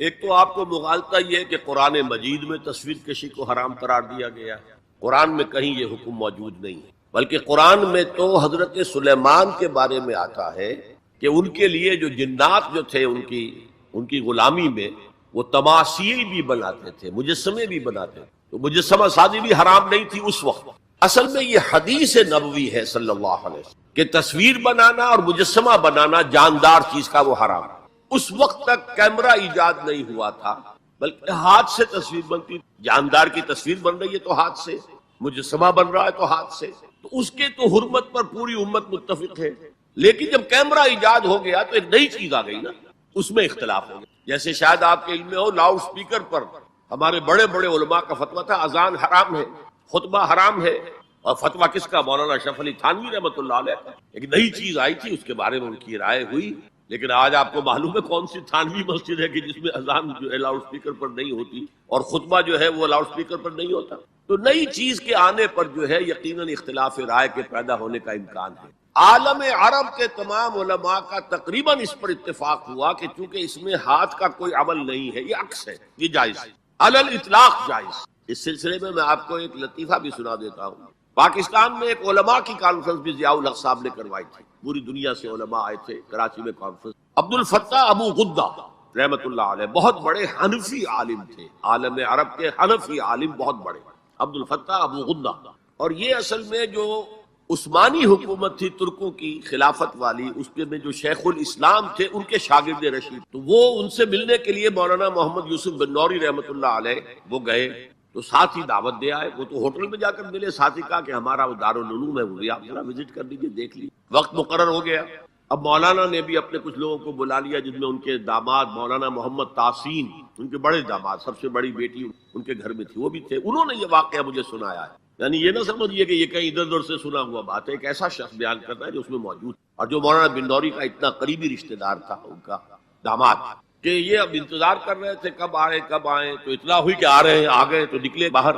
ایک تو آپ کو مغالطہ یہ ہے کہ قرآن مجید میں تصویر کشی کو حرام قرار دیا گیا ہے، قرآن میں کہیں یہ حکم موجود نہیں ہے، بلکہ قرآن میں تو حضرت سلیمان کے بارے میں آتا ہے کہ ان کے لیے جو جنات جو تھے ان کی غلامی میں وہ تماثیل بھی بناتے تھے، مجسمے بھی بناتے تھے، تو مجسمہ سازی بھی حرام نہیں تھی اس وقت۔ اصل میں یہ حدیث نبوی ہے صلی اللہ علیہ وسلم کہ تصویر بنانا اور مجسمہ بنانا جاندار چیز کا وہ حرام ہے۔ اس وقت تک کیمرہ ایجاد نہیں ہوا تھا، بلکہ ہاتھ سے تصویر بنتی، جاندار کی تصویر بن رہی ہے تو ہاتھ سے، مجسمہ بن رہا ہے تو ہاتھ سے، تو اس کے تو حرمت پر پوری امت متفق ہے۔ لیکن جب کیمرہ ایجاد ہو گیا تو ایک نئی چیز آ گئی نا، اس میں اختلاف ہو گیا۔ جیسے شاید آپ کے علم میں ہو، لاؤڈ سپیکر پر ہمارے بڑے بڑے علماء کا فتویٰ تھا اذان حرام ہے، خطبہ حرام ہے، اور فتویٰ کس کا؟ مولانا اشرف علی تھانوی رحمۃ اللہ علیہ کا۔ ایک نئی چیز آئی تھی، اس کے بارے میں ان کی رائے ہوئی، لیکن آج آپ کو معلوم ہے کون سی تھانوی مسجد ہے کہ جس میں اذان جو ہے لاؤڈ سپیکر پر نہیں ہوتی اور خطبہ جو ہے وہ لاؤڈ سپیکر پر نہیں ہوتا۔ تو نئی چیز کے آنے پر جو ہے یقیناً اختلاف رائے کے پیدا ہونے کا امکان ہے۔ عالم عرب کے تمام علماء کا تقریباً اس پر اتفاق ہوا کہ چونکہ اس میں ہاتھ کا کوئی عمل نہیں ہے، یہ عکس ہے، یہ جائز ہے، علی الاطلاق جائز۔ اس سلسلے میں آپ کو ایک لطیفہ بھی سنا دیتا ہوں۔ پاکستان میں ایک علماء کی کانفرنس بھی ضیاء الحق صاحب نے کروائی تھی، پوری دنیا سے علماء آئے تھے کراچی میں کانفرنس۔ عبد الفتاح ابو غدہ رحمۃ اللہ علیہ بہت بڑے حنفی عالم تھے، عالم عرب کے حنفی عالم بہت بڑے، عبد الفتاح ابو غدہ۔ اور یہ اصل میں جو عثمانی حکومت تھی ترکوں کی خلافت والی، اس کے میں جو شیخ الاسلام تھے ان کے شاگرد رشید، تو وہ ان سے ملنے کے لیے مولانا محمد یوسف بن نوری رحمۃ اللہ علیہ وہ گئے، تو ساتھ ہی دعوت دے آئے۔ وہ تو ہوٹل میں جا کر ملے، ساتھ ہی کہا کہ ہمارا وہ دارالعلوم ہے، وہ بھی آپ ذرا وزٹ کر لیجیے، دیکھ لیجیے۔ وقت مقرر ہو گیا، اب مولانا نے بھی اپنے کچھ لوگوں کو بلا لیا، جن میں ان کے داماد مولانا محمد تحسین، ان کے بڑے داماد، سب سے بڑی بیٹی ان کے گھر میں تھی، وہ بھی تھے۔ انہوں نے یہ واقعہ مجھے سنایا ہے، یعنی یہ نہ سمجھیے کہ یہ کہیں ادھر ادھر سے سنا ہوا بات ہے، ایک ایسا شخص بیان کرتا ہے جو اس میں موجود، اور جو مولانا بن نوری کا اتنا قریبی رشتہ دار تھا، ان کا داماد، کہ یہ اب انتظار کر رہے تھے کب آئیں، تو اطلاع ہوئی کہ آ رہے ہیں، آ گئے تو نکلے باہر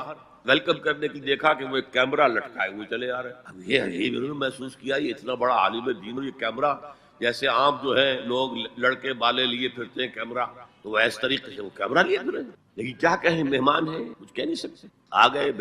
ویلکم کرنے کی، دیکھا کہ وہ ایک کیمرہ لٹکائے ہوئے چلے آ رہے ہیں۔ اب یہ انہوں نے محسوس کیا یہ اتنا بڑا عالم دین اور یہ کیمرہ، جیسے عام جو ہے لوگ لڑکے بالے لیے پھرتے ہیں کیمرہ، تو وہ اس طریقے سے وہ کیمرہ لیے پھرے، لیکن کیا کہیں، مہمان ہیں، کچھ کہہ نہیں سکتے۔ آ گئے،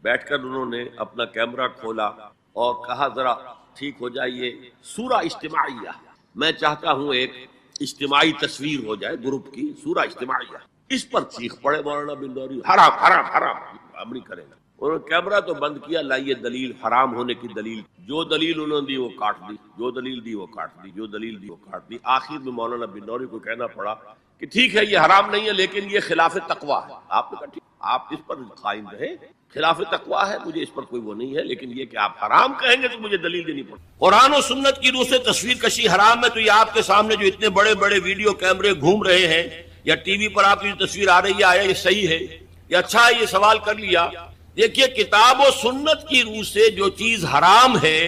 بیٹھ کر انہوں نے اپنا کیمرہ کھولا اور کہا ذرا ٹھیک ہو جائیے، سورہ اجتماعیہ، میں چاہتا ہوں ایک اجتماعی تصویر ہو جائے گروپ کی، سورہ اجتماعیہ۔ اس پر چیخ پڑے مولانا بن نوری، حرام حرام حرام، ہم نہیں کریں گے۔ انہوں نے کیمرہ تو بند کیا، لائیے دلیل، حرام ہونے کی دلیل۔ جو دلیل انہوں نے دی وہ کاٹ دی، جو دلیل دی وہ کاٹ دی، جو دلیل دی وہ کاٹ دی۔ آخر میں مولانا بن نوری کو کہنا پڑا کہ ٹھیک ہے یہ حرام نہیں ہے، لیکن یہ خلاف تقویٰ ہے۔ آپ نے کہا ٹھیک، آپ اس پر قائم رہے، خلاف تقویٰ ہے، مجھے اس پر کوئی وہ نہیں ہے، لیکن یہ کہ آپ حرام کہیں گے تو مجھے دلیل دینی پڑے۔ قرآن و سنت کی روح سے تصویر کشی حرام ہے، تو یہ آپ کے سامنے جو اتنے بڑے بڑے ویڈیو کیمرے گھوم رہے ہیں، یا ٹی وی پر آپ کی جو تصویر آ رہی ہے، آیا یہ صحیح ہے یا اچھا ہے، یہ سوال کر لیا۔ دیکھیے کتاب و سنت کی روح سے جو چیز حرام ہے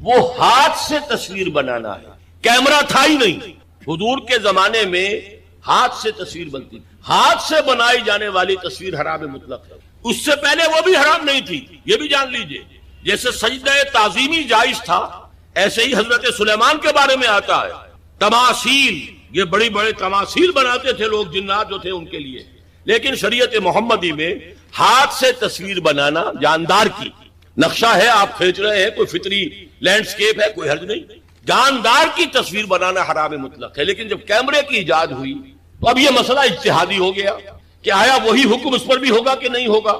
وہ ہاتھ سے تصویر بنانا ہے، کیمرہ تھا ہی نہیں۔ حضور کے زمانے میں ہاتھ سے تصویر بنتی، ہاتھ سے بنائی جانے والی تصویر حرام مطلق ہے، اس سے پہلے وہ بھی حرام نہیں تھی، یہ بھی جان لیجئے۔ جیسے سجدہ تعظیمی جائز تھا، ایسے ہی حضرت سلیمان کے بارے میں آتا ہے، تماثیل، یہ بڑی بڑے تماثیل بناتے تھے لوگ، جنات جو تھے ان کے لیے، لیکن شریعت محمدی میں ہاتھ سے تصویر بنانا جاندار کی، نقشہ ہے آپ کھینچ رہے ہیں، کوئی فطری لینڈسکیپ ہے، کوئی حرج نہیں، جاندار کی تصویر بنانا حرام مطلق ہے۔ لیکن جب کیمرے کی ایجاد ہوئی تو اب یہ مسئلہ اجتہادی ہو گیا کہ آیا وہی حکم اس پر بھی ہوگا کہ نہیں ہوگا۔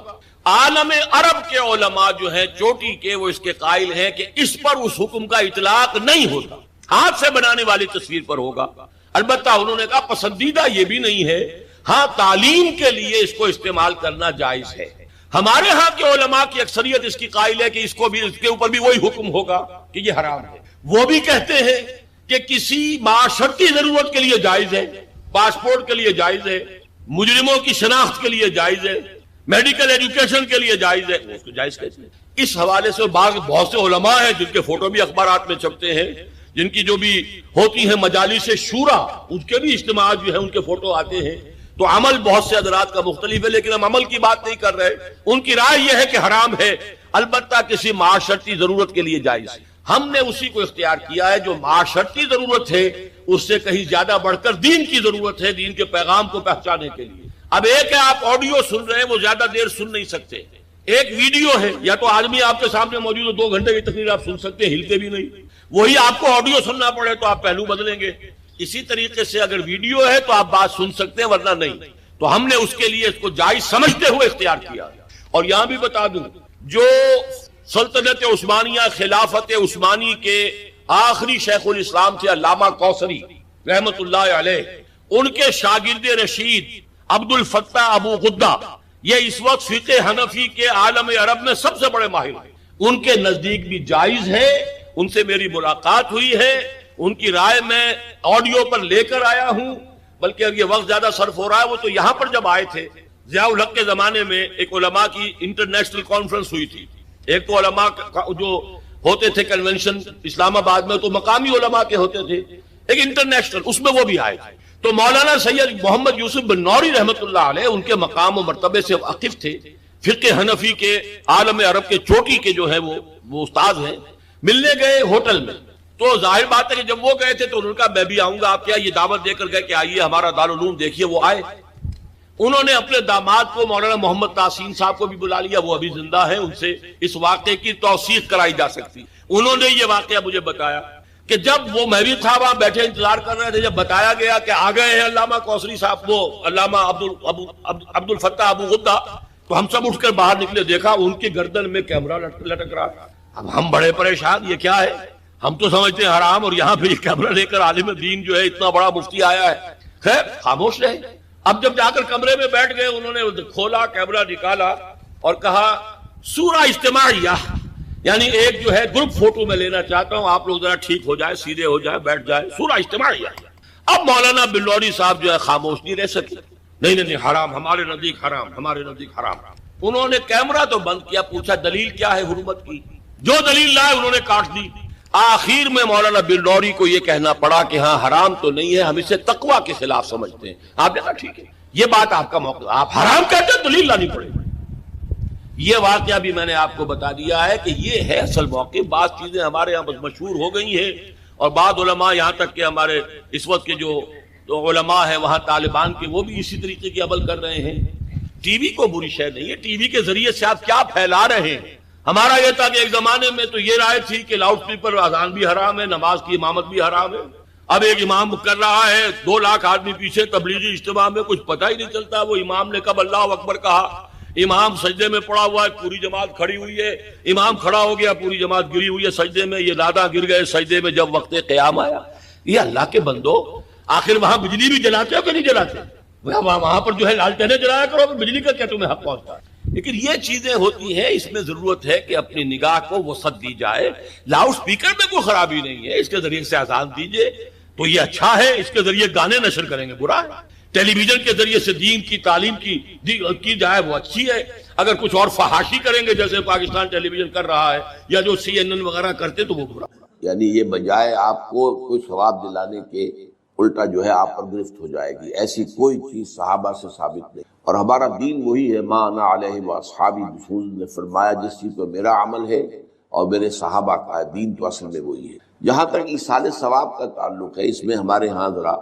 عالم عرب کے علماء جو ہیں چوٹی کے، وہ اس کے قائل ہیں کہ اس پر اس حکم کا اطلاق نہیں ہوتا، ہاتھ سے بنانے والی تصویر پر ہوگا۔ البتہ انہوں نے کہا پسندیدہ یہ بھی نہیں ہے، ہاں تعلیم کے لیے اس کو استعمال کرنا جائز ہے۔ ہمارے ہاں کے علماء کی اکثریت اس کی قائل ہے کہ اس کو بھی، اس کے اوپر بھی وہی حکم ہوگا کہ یہ حرام ہے۔ وہ بھی کہتے ہیں کہ کسی معاشرتی ضرورت کے لیے جائز ہے، پاسپورٹ کے لیے جائز ہے، مجرموں کی شناخت کے لیے جائز ہے، میڈیکل ایجوکیشن کے لیے جائز ہے، اس کو جائز کہتے ہیں۔ اس حوالے سے بہت سے علماء ہیں جن کے فوٹو بھی اخبارات میں چھپتے ہیں، جن کی جو بھی ہوتی ہیں مجالس شورا، اس کے بھی اجتماعات جو ہیں ان کے فوٹو آتے ہیں۔ تو عمل بہت سے حضرات کا مختلف ہے، لیکن ہم عمل کی بات نہیں کر رہے۔ ان کی رائے یہ ہے کہ حرام ہے، البتہ کسی معاشرتی ضرورت کے لیے جائز ہے۔ ہم نے اسی کو اختیار کیا ہے جو معاشرتی ضرورت ہے اس سے کہیں زیادہ بڑھ کر دین کی ضرورت ہے، دین کے پیغام کو پہنچانے کے لیے۔ اب ایک ہے آپ آڈیو سن رہے ہیں، وہ زیادہ دیر سن نہیں سکتے، ایک ویڈیو ہے، یا تو آدمی آپ کے سامنے موجود ہے 2 گھنٹے کی تقریر آپ سن سکتے ہیں، ہلتے بھی نہیں، وہی آپ کو آڈیو سننا پڑے تو آپ پہلو بدلیں گے۔ اسی طریقے سے اگر ویڈیو ہے تو آپ بات سن سکتے ہیں ورنہ نہیں، تو ہم نے اس کے لیے اس کو جائز سمجھتے ہوئے اختیار کیا۔ اور یہاں بھی بتا دوں، جو سلطنت عثمانیہ خلافت عثمانی کے آخری شیخ الاسلام تھے علامہ کوثری رحمت اللہ علیہ، ان کے شاگرد رشید عبد الفتاح ابو غدہ، یہ اس وقت فقہ حنفی کے عالم عرب میں سب سے بڑے ماہر ہیں، ان کے نزدیک بھی جائز ہے، ان سے میری ملاقات ہوئی ہے، ان کی رائے میں آڈیو پر لے کر آیا ہوں، بلکہ اب یہ وقت زیادہ صرف ہو رہا ہے، وہ تو یہاں پر جب آئے تھے ضیاء الحق کے زمانے میں ایک علماء کی انٹرنیشنل کانفرنس ہوئی تھی، ایک تو علماء جو ہوتے تھے کنونشن اسلام آباد میں تو مقامی علماء کے ہوتے تھے، ایک انٹرنیشنل، اس میں وہ بھی آئے تھے، تو مولانا سید محمد یوسف بن نوری رحمت اللہ علیہ ان کے مقام و مرتبے سے واقف تھے، فقہ حنفی کے عالم عرب کے چوٹی کے جو ہے وہ استاد ہیں، ملنے گئے ہوٹل میں، تو ظاہر بات ہے کہ جب وہ گئے تھے تو انہوں نے کہا میں بھی آؤں گا، آپ کیا یہ دعوت دے کر گئے کہ آئیے ہمارا دارالعلوم دیکھیے، وہ آئے، انہوں نے اپنے داماد کو مولانا محمد تحسین صاحب کو بھی بلا لیا، وہ ابھی زندہ ہے، ان سے اس واقعے کی توثیق کرائی جا سکتی، انہوں نے یہ واقعہ مجھے بتایا کہ جب وہ میں بھی تھا وہاں بیٹھے انتظار کر رہے تھے، جب بتایا گیا کہ آ گئے ہیں علامہ کوثری صاحب، وہ علامہ عبد الفتاح ابو غدہ، تو ہم سب اٹھ کر باہر نکلے، دیکھا ان کی گردن میں کیمرہ لٹک رہا، اب ہم بڑے پریشان، یہ کیا ہے، ہم تو سمجھتے ہیں حرام، اور یہاں پہ یہ کیمرہ لے کر عالم دین جو ہے اتنا بڑا مفتی آیا ہے، خیر خاموش رہے۔ اب جب جا کر کمرے میں بیٹھ گئے، انہوں نے کھولا کیمرہ نکالا اور کہا سورہ اجتماعیہ، یعنی ایک جو ہے گروپ فوٹو میں لینا چاہتا ہوں، آپ لوگ ذرا ٹھیک ہو جائے، سیدھے ہو جائے، بیٹھ جائے، سورہ اجتماعیہ۔ اب مولانا بلوری صاحب جو ہے خاموش نہیں رہ سکے، نہیں حرام، ہمارے نزدیک حرام، ہمارے نزدیک حرام۔ انہوں نے کیمرہ تو بند کیا، پوچھا دلیل کیا ہے حرمت کی، جو دلیل لائے انہوں نے کاٹ دی۔ آخر میں مولانا بلوری کو یہ کہنا پڑا کہ ہاں حرام تو نہیں ہے، ہم اسے تقویٰ کے خلاف سمجھتے ہیں۔ آپ نے کہا ٹھیک ہے، یہ بات آپ کا موقع، آپ حرام کہتے ہیں دلیل لانی پڑے گی۔ یہ واقعہ بھی میں نے آپ کو بتا دیا ہے کہ یہ ہے اصل موقع۔ بعض چیزیں ہمارے یہاں بس مشہور ہو گئی ہیں، اور بعض علماء یہاں تک کہ ہمارے اس وقت کے جو علماء ہیں وہاں طالبان کے، وہ بھی اسی طریقے کی عمل کر رہے ہیں۔ ٹی وی کو بری شے نہیں ہے، ٹی وی کے ذریعے سے آپ کیا پھیلا رہے ہیں۔ ہمارا یہ تھا کہ ایک زمانے میں تو یہ رائے تھی کہ لاؤڈ اسپیکر اذان بھی حرام ہے، نماز کی امامت بھی حرام ہے۔ اب ایک امام کر رہا ہے، 2 لاکھ آدمی پیچھے تبلیغی اجتماع میں، کچھ پتہ ہی نہیں چلتا وہ امام نے کب اللہ اکبر کہا، امام سجدے میں پڑا ہوا ہے، پوری جماعت کھڑی ہوئی ہے، امام کھڑا ہو گیا، پوری جماعت گری ہوئی ہے سجدے میں، یہ لادا گر گئے سجدے میں جب وقت قیام آیا۔ یہ اللہ کے بندو، آخر وہاں بجلی بھی جلاتے ہو کہ نہیں جلاتے؟ وہاں پر جو ہے لالٹینیں جلایا کرو، بجلی کا کیا تمہیں حق پہنچتا ہے؟ لیکن یہ چیزیں ہوتی ہیں، اس میں ضرورت ہے کہ اپنی نگاہ کو وسعت دی جائے۔ لاؤڈ سپیکر میں کوئی خرابی نہیں ہے، اس کے ذریعے سے اذان دیجئے تو یہ اچھا ہے، اس کے ذریعے گانے نشر کریں گے برا ہے، ٹیلی ویژن کے ذریعے سے دین کی تعلیم کی جائے وہ اچھی ہے، اگر کچھ اور فحاشی کریں گے جیسے پاکستان ٹیلی ویژن کر رہا ہے یا جو CNN وغیرہ کرتے تو وہ برا۔ یعنی یہ بجائے آپ کو کوئی ثواب دلانے کے الٹا جو ہے آپ پر گرفت ہو جائے گی، ایسی کوئی چیز صحابہ سے ثابت نہیں۔ اور ہمارا دین وہی ہے، ما انا علیہ واصحابی، رسول نے فرمایا جس چیز پر میرا عمل ہے اور میرے صحابہ کا ہے، دین تو اصل میں وہی ہے۔ جہاں تک ایصال ثواب کا تعلق ہے، اس میں ہمارے ہاں ذرا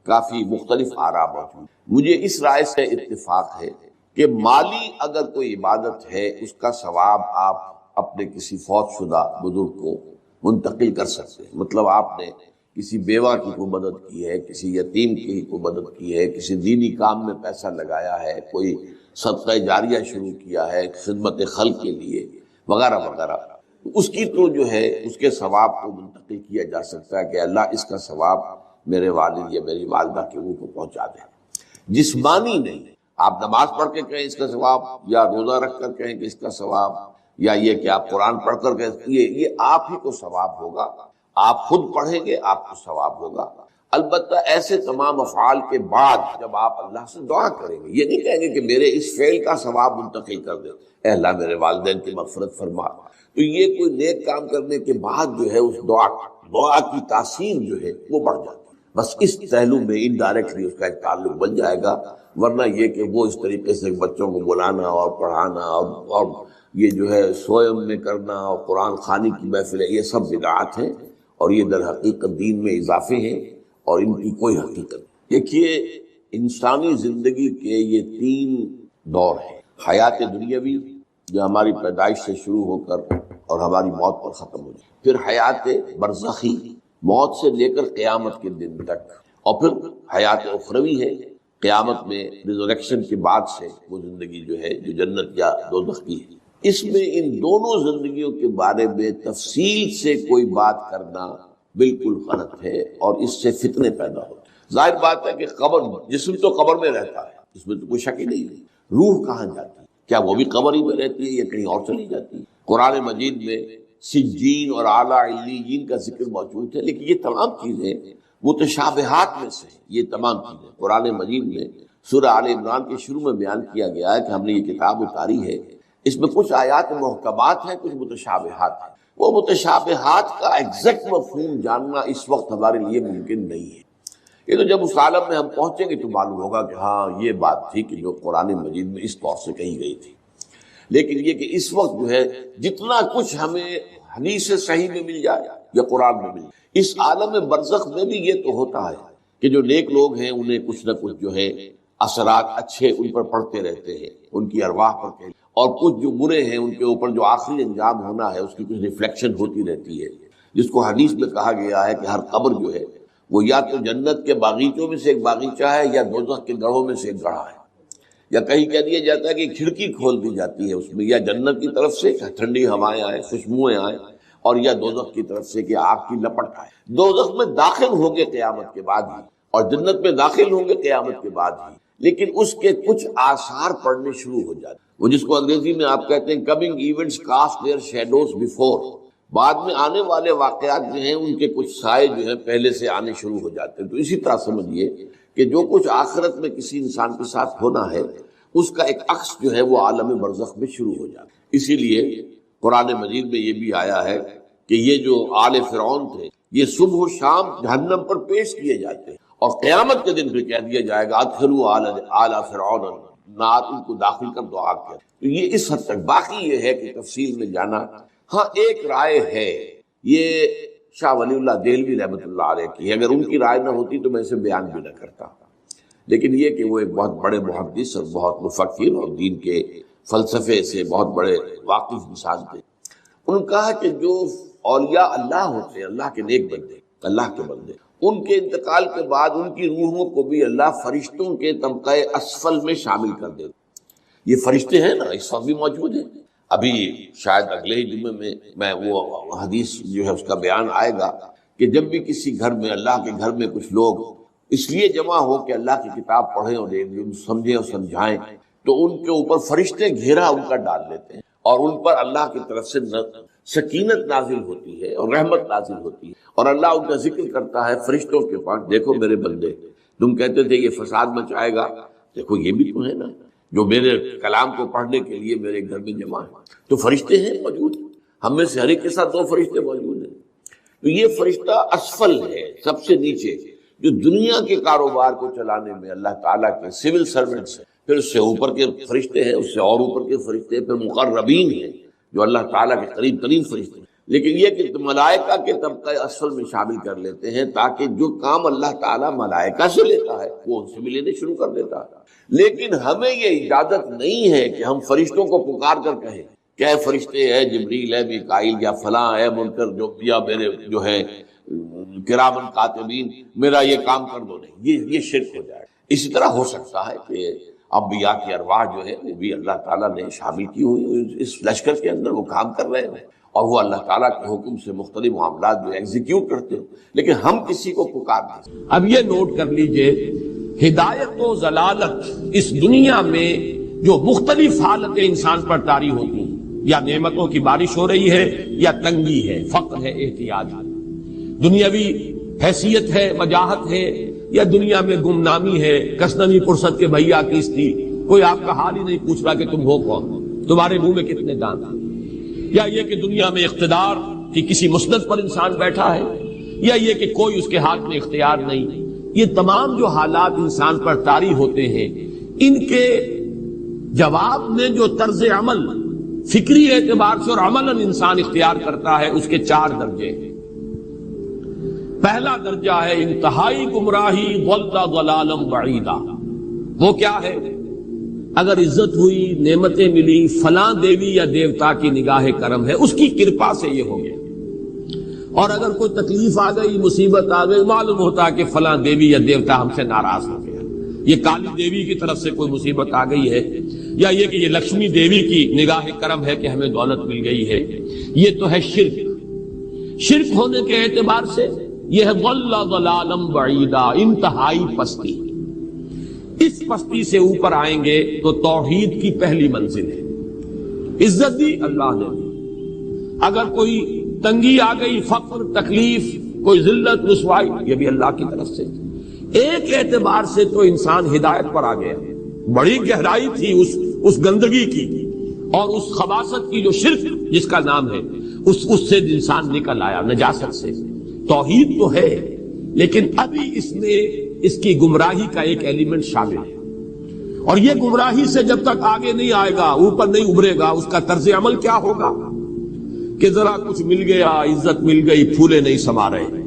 کافی مختلف آراء موجود۔ مجھے اس رائے سے اتفاق ہے کہ مالی اگر کوئی عبادت ہے، اس کا ثواب آپ اپنے کسی فوت شدہ بزرگ کو منتقل کر سکتے ہیں۔ مطلب آپ نے کسی بیوہ کی کوئی مدد کی ہے، کسی یتیم کی کوئی مدد کی ہے، کسی دینی کام میں پیسہ لگایا ہے، کوئی صدقہ جاریہ شروع کیا ہے خدمت خلق کے لیے وغیرہ وغیرہ، اس کی تو جو ہے اس کے ثواب کو منتقل کیا جا سکتا ہے کہ اللہ اس کا ثواب میرے والد یا میری والدہ کے روح کو پہنچا دیں۔ جسمانی نہیں، آپ نماز پڑھ کے کہیں اس کا ثواب، یا روزہ رکھ کر کہیں کہ اس کا ثواب، یا یہ کہ آپ قرآن پڑھ کر کہیں یہ آپ ہی کو ثواب ہوگا، آپ خود پڑھیں گے آپ کو ثواب ہوگا۔ البتہ ایسے تمام افعال کے بعد جب آپ اللہ سے دعا کریں گے، یہ نہیں کہیں گے کہ میرے اس فعل کا ثواب منتقل کر دے، اے اللہ میرے والدین کی مغفرت فرما، تو یہ کوئی نیک کام کرنے کے بعد جو ہے اس دعا کی تاثیر جو ہے وہ بڑھ جاتی ہے۔ بس اس پہلو میں انڈائریکٹلی اس کا ایک تعلق بن جائے گا، ورنہ یہ کہ وہ اس طریقے سے بچوں کو بلانا اور پڑھانا اور یہ جو ہے سوئم میں کرنا اور قرآن خوانی کی محفلیں، یہ سب بدعات ہیں اور یہ در حقیقت دین میں اضافے ہیں اور ان کی کوئی حقیقت نہیں۔ دیکھیے انسانی زندگی کے یہ 3 دور ہیں، حیات دنیاوی جو ہماری پیدائش سے شروع ہو کر اور ہماری موت پر ختم ہو جائے، پھر حیات برزخی موت سے لے کر قیامت کے دن تک، اور پھر حیات اخروی ہے قیامت میں ریزریکشن کے بعد سے وہ زندگی جو ہے جو جنت یا دوزخ کی ہے۔ اس میں ان دونوں زندگیوں کے بارے میں تفصیل سے کوئی بات کرنا بالکل غلط ہے اور اس سے فتنے پیدا ہوتے ہیں۔ ظاہر بات ہے کہ قبر، جسم تو قبر میں رہتا ہے، اس میں تو کوئی شک ہی نہیں ہے، روح کہاں جاتی ہے؟ کیا وہ بھی قبر ہی میں رہتی ہے یا کہیں اور چلی جاتی ہے؟ قرآن مجید میں سجین اور اعلیٰ علیین کا ذکر موجود ہے، لیکن یہ تمام چیزیں متشابہات میں سے ہیں۔ یہ تمام چیزیں قرآن مجید میں سورہ آل عمران کے شروع میں بیان کیا گیا ہے کہ ہم نے یہ کتاب اتاری ہے، اس میں کچھ آیات محکمات ہیں، کچھ متشابہات ہیں۔ وہ متشابہات کا ایگزیکٹ مفہوم جاننا اس وقت ہمارے لیے ممکن نہیں ہے۔ یہ تو جب اس عالم میں ہم پہنچیں گے تو معلوم ہوگا کہ ہاں یہ بات تھی کہ جو قرآن مجید میں اس طور سے کہی گئی تھی۔ لیکن یہ کہ اس وقت جو ہے جتنا کچھ ہمیں حدیث صحیح میں مل جائے یا قرآن میں مل جائے، اس عالم برزخ میں بھی یہ تو ہوتا ہے کہ جو نیک لوگ ہیں انہیں کچھ نہ کچھ جو ہے اثرات اچھے ان پر پڑتے رہتے ہیں، ان کی ارواح پر، اور کچھ جو برے ہیں ان کے اوپر جو آخری انجام ہونا ہے اس کی کچھ ریفلیکشن ہوتی رہتی ہے، جس کو حدیث میں کہا گیا ہے کہ ہر قبر جو ہے وہ یا تو جنت کے باغیچوں میں سے ایک باغیچہ ہے یا دوزخ کے گڑھوں میں سے ایک گڑھا ہے، یا کہیں کہہ دیا جاتا ہے کہ کھڑکی کھول دی جاتی ہے اس میں، یا جنت کی طرف سے ٹھنڈی ہوائیں آئیں، خوشبوئیں آئیں، اور یا دوزخ کی طرف سے کہ آگ کی لپٹ آئے۔ دوزخ میں داخل ہوں گے قیامت کے بعد ہی اور جنت میں داخل ہوں گے قیامت کے بعد ہی، لیکن اس کے کچھ آثار پڑنے شروع ہو جاتے ہیں، وہ جس کو انگریزی میں آپ کہتے ہیں coming events cast their shadows before, بعد میں آنے والے واقعات جو ہیں ان کے کچھ سائے جو ہیں پہلے سے آنے شروع ہو جاتے ہیں۔ تو اسی طرح سمجھیے کہ جو کچھ آخرت میں کسی انسان کے ساتھ ہونا ہے اس کا ایک عکس جو ہے وہ عالم برزخ میں شروع ہو جاتا ہے۔ اسی لیے قرآن مجید میں یہ بھی آیا ہے کہ یہ جو آل فرعون تھے یہ صبح و شام جہنم پر پیش کیے جاتے ہیں، اور قیامت کے دن پھر کہہ دیا جائے گا ادخلوا آل فرعون نار، ان کو داخل کر دو آگ کے۔ تو یہ اس حد تک، باقی یہ ہے کہ تفصیل میں جانا، ہاں ایک رائے ہے، یہ شاہ ولی اللہ دہلوی رحمۃ اللہ علیہ کی، اگر ان کی رائے نہ ہوتی تو میں اسے بیان بھی نہ کرتا، لیکن یہ کہ وہ ایک بہت بڑے محدث اور بہت مفکر اور دین کے فلسفے سے بہت بڑے واقف انسان تھے۔ انہوں نے کہا کہ جو اولیاء اللہ ہوتے ہیں، اللہ کے نیک بندے، اللہ کے بندے، ان کے انتقال کے بعد ان کی روحوں کو بھی اللہ فرشتوں کے طبقہ اسفل میں شامل کر دیتے۔ یہ فرشتے ہیں نا، اس وقت بھی موجود ہیں، ابھی شاید اگلے ہی جمعے میں وہ حدیث جو ہے اس کا بیان آئے گا کہ جب بھی کسی گھر میں، اللہ کے گھر میں کچھ لوگ اس لیے جمع ہو کہ اللہ کی کتاب پڑھیں اور سمجھیں اور سمجھائیں، تو ان کے اوپر فرشتے گھیرا ان کا ڈال لیتے ہیں اور ان پر اللہ کی طرف سے سکینت نازل ہوتی ہے اور رحمت نازل ہوتی ہے، اور اللہ ان کا ذکر کرتا ہے فرشتوں کے پاس، دیکھو میرے بندے، تم کہتے تھے یہ فساد مچائے گا، دیکھو یہ بھی تو ہے نا جو میرے کلام کو پڑھنے کے لیے میرے گھر میں جمع ہے۔ تو فرشتے ہیں موجود، ہم میں سے ہر ایک کے ساتھ 2 فرشتے موجود ہیں۔ تو یہ فرشتہ اسفل ہے، سب سے نیچے، جو دنیا کے کاروبار کو چلانے میں اللہ تعالیٰ کے سول سرونٹس ہیں، پھر اس سے اوپر کے فرشتے ہیں، اس سے اور اوپر کے فرشتے، پھر مقربین ہیں جو اللہ تعالیٰ کے قریب ترین فرشتے ہیں۔ لیکن یہ کہ ملائکہ کے طبقہ اسفل میں شامل کر لیتے ہیں تاکہ جو کام اللہ تعالیٰ ملائکہ سے لیتا ہے وہ ان سے بھی لینے شروع کر دیتا ہے۔ لیکن ہمیں یہ اجازت نہیں ہے کہ ہم فرشتوں کو پکار کر کہیں کہ اے فرشتے، اے جبریل، اے میکائیل، یا فلاں، اے منکر، جو یا میرے جو ہے کرامن کاتبین، میرا یہ کام کر دو۔ نہیں، یہ شرک ہو جائے۔ اسی طرح ہو سکتا ہے کہ انبیاء کی ارواح جو ہے وہ بھی اللہ تعالیٰ نے شامل کی ہوئی اس لشکر کے اندر، وہ کام کر رہے ہیں اور وہ اللہ تعالیٰ کے حکم سے مختلف معاملات جو ایگزیکیوٹ کرتے ہیں، لیکن ہم کسی کو پکار نہیں۔ اب یہ نوٹ کر لیجئے، ہدایت و ضلالت اس دنیا میں جو مختلف حالتیں انسان پر طاری ہوتی ہیں، یا نعمتوں کی بارش ہو رہی ہے یا تنگی ہے، فقر ہے، احتیاج ہے، دنیاوی حیثیت ہے، وجاہت ہے، یا دنیا میں گمنامی ہے، کسنوی فرصت کے بھیا کس تھی، کوئی آپ کا حال ہی نہیں پوچھ رہا کہ تم ہو کون، تمہارے منہ میں کتنے دانت ہیں، یا یہ کہ دنیا میں اقتدار کی کسی مسند پر انسان بیٹھا ہے، یا یہ کہ کوئی اس کے ہاتھ میں اختیار نہیں۔ یہ تمام جو حالات انسان پر طاری ہوتے ہیں، ان کے جواب میں جو طرز عمل فکری اعتبار سے اور عملاً انسان اختیار کرتا ہے اس کے 4 درجے ہیں۔ پہلا درجہ ہے انتہائی گمراہی، ضل ضلالا بعیدا۔ وہ کیا ہے؟ اگر عزت ہوئی، نعمتیں ملی، فلاں دیوی یا دیوتا کی نگاہ کرم ہے، اس کی کرپا سے یہ ہو گیا۔ اور اگر کوئی تکلیف آ گئی، مصیبت آ گئی، معلوم ہوتا کہ فلاں دیوی یا دیوتا ہم سے ناراض ہو گیا، یہ کالی دیوی کی طرف سے کوئی مصیبت آ گئی ہے، یا یہ کہ یہ لکشمی دیوی کی نگاہ کرم ہے کہ ہمیں دولت مل گئی ہے۔ یہ تو ہے شرک۔ شرک ہونے کے اعتبار سے یہ ہے ضل ضلالا بعیدا، انتہائی پستی۔ اس پستی سے اوپر آئیں گے تو توحید کی پہلی منزل ہے۔ عزت دی اللہ نے دی، اگر کوئی تنگی آ گئی، فقر، تکلیف، کوئی ذلت، رسوائی، یہ بھی اللہ کی طرف سے۔ ایک اعتبار سے تو انسان ہدایت پر آ گیا، بڑی گہرائی تھی اس گندگی کی اور اس خباثت کی جو شرک جس کا نام ہے، اس سے انسان نکل آیا، نجاست سے۔ توحید تو ہے لیکن ابھی اس میں اس کی گمراہی کا ایک ایلیمنٹ شامل ہے، اور یہ گمراہی سے جب تک آگے نہیں آئے گا، اوپر نہیں ابھرے گا، اس کا طرز عمل کیا ہوگا کہ ذرا کچھ مل گیا، عزت مل گئی، پھولے نہیں سما رہے۔